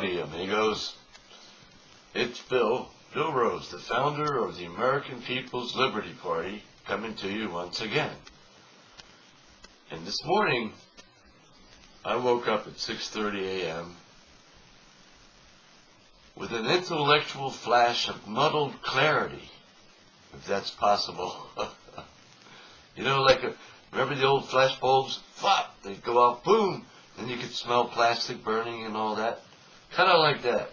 podium. And he goes, "It's Bill Rose, the founder of the American People's Liberty Party, coming to you once again. And this morning, I woke up at 6:30 a.m. with an intellectual flash of muddled clarity, if that's possible." You know, remember the old flash bulbs? Flop! They'd go off, boom! And you could smell plastic burning and all that. Kind of like that.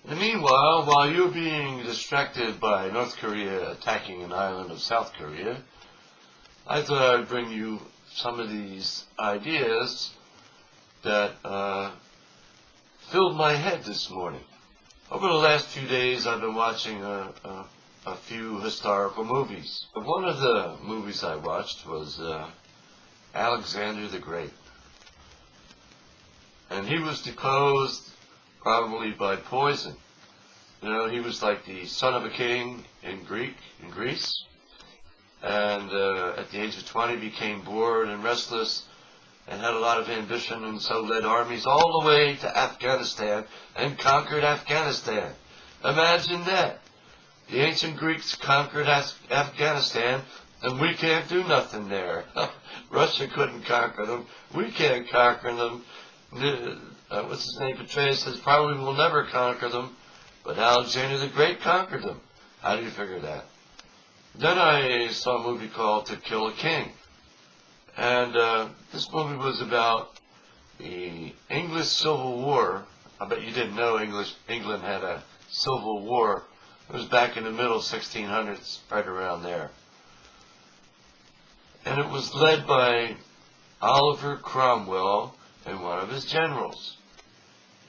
And meanwhile, while you're being distracted by North Korea attacking an island of South Korea, I thought I'd bring you some of these ideas that filled my head this morning. Over the last few days, I've been watching a few historical movies. One of the movies I watched was Alexander the Great. And he was deposed probably by poison. You know, he was like the son of a king in Greece. And at the age of 20 became bored and restless and had a lot of ambition, and so led armies all the way to Afghanistan and conquered Afghanistan. Imagine that. The ancient Greeks conquered Afghanistan, and we can't do nothing there. Russia couldn't conquer them. We can't conquer them. What's his name? Petraeus says probably we'll never conquer them, but Alexander the Great conquered them. How do you figure that? Then I saw a movie called To Kill a King. And this movie was about the English Civil War. I bet you didn't know England had a civil war. It was back in the middle 1600s, right around there. And it was led by Oliver Cromwell and one of his generals.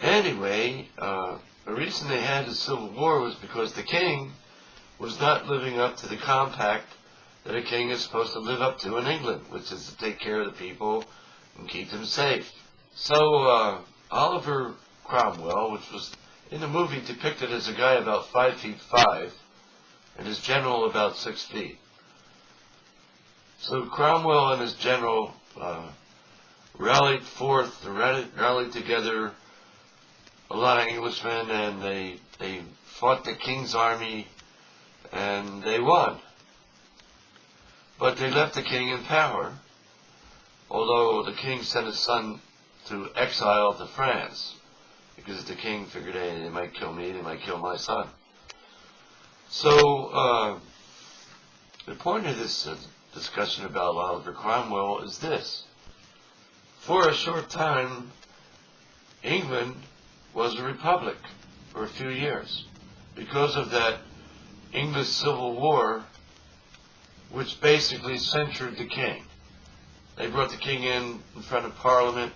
Anyway, the reason they had the civil war was because the king was not living up to the compact that a king is supposed to live up to in England, which is to take care of the people and keep them safe. So Oliver Cromwell, which was in the movie depicted as a guy about 5'5", and his general about 6 feet. So Cromwell and his general rallied together a lot of Englishmen, and they fought the king's army, and they won. But they left the king in power, although the king sent his son to exile to France, because the king figured, hey, they might kill me, they might kill my son. So the point of this discussion about Oliver Cromwell is this. For a short time, England was a republic for a few years because of that English Civil War, which basically censured the king. They brought the king in front of Parliament,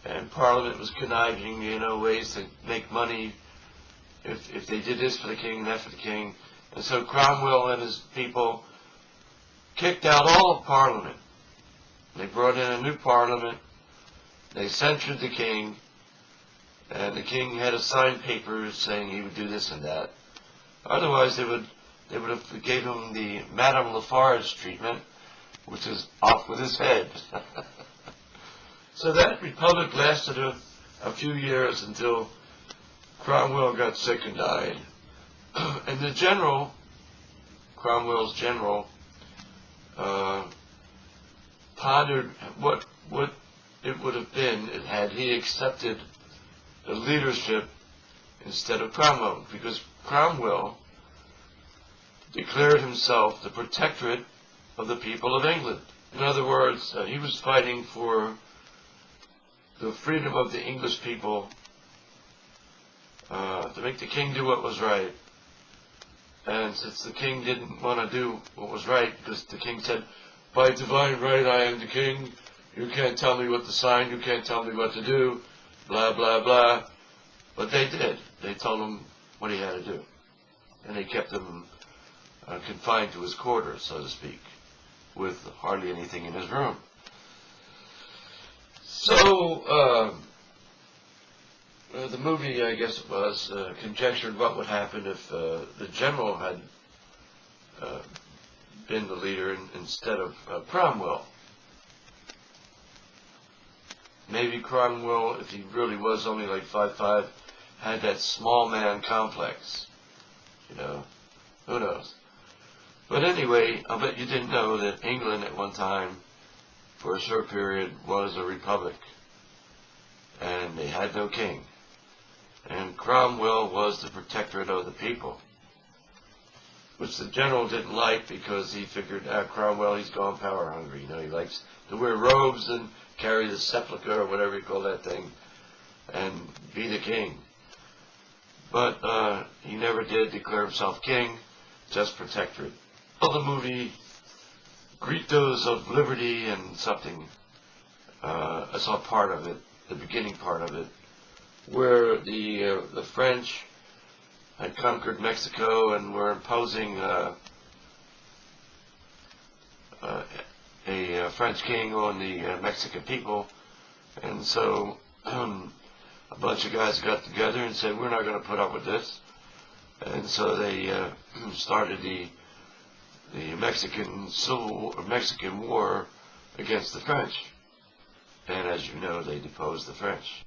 and Parliament was conniving, ways to make money if they did this for the king and that for the king. And so Cromwell and his people kicked out all of Parliament. They brought in a new Parliament. They censured the king, and the king had to sign papers saying he would do this and that. Otherwise, they would have gave him the Madame Lafarge treatment, which is off with his head. So that republic lasted a few years until Cromwell got sick and died. And the general, Cromwell's general, pondered what it would have been had he accepted the leadership instead of Cromwell, because Cromwell declared himself the protectorate of the people of England. In other words, he was fighting for the freedom of the English people, to make the king do what was right. And since the king didn't want to do what was right, because the king said, by divine right I am the king, you can't tell me what to sign, you can't tell me what to do, blah, blah, blah. But they did. They told him what he had to do. And they kept him confined to his quarters, so to speak, with hardly anything in his room. So, the movie, I guess it was, conjectured what would happen if the general had been the leader instead of Cromwell. maybe Cromwell, if he really was only like 5'5", had that small man complex. You know, who knows? But anyway, I'll bet you didn't know that England at one time, for a short period, was a republic. And they had no king. And Cromwell was the protectorate of the people, which the general didn't like because he figured, Cromwell, he's gone power hungry. You know, he likes to wear robes and carry the sepulchre, or whatever you call that thing, and be the king. But he never did declare himself king, just protectorate. Well, the movie Gritos of Liberty and something, I saw part of it, the beginning part of it, where the French had conquered Mexico and were imposing a French king on the Mexican people. And so a bunch of guys got together and said, we're not going to put up with this. And so they started the Mexican War against the French. And as you know, they deposed the French.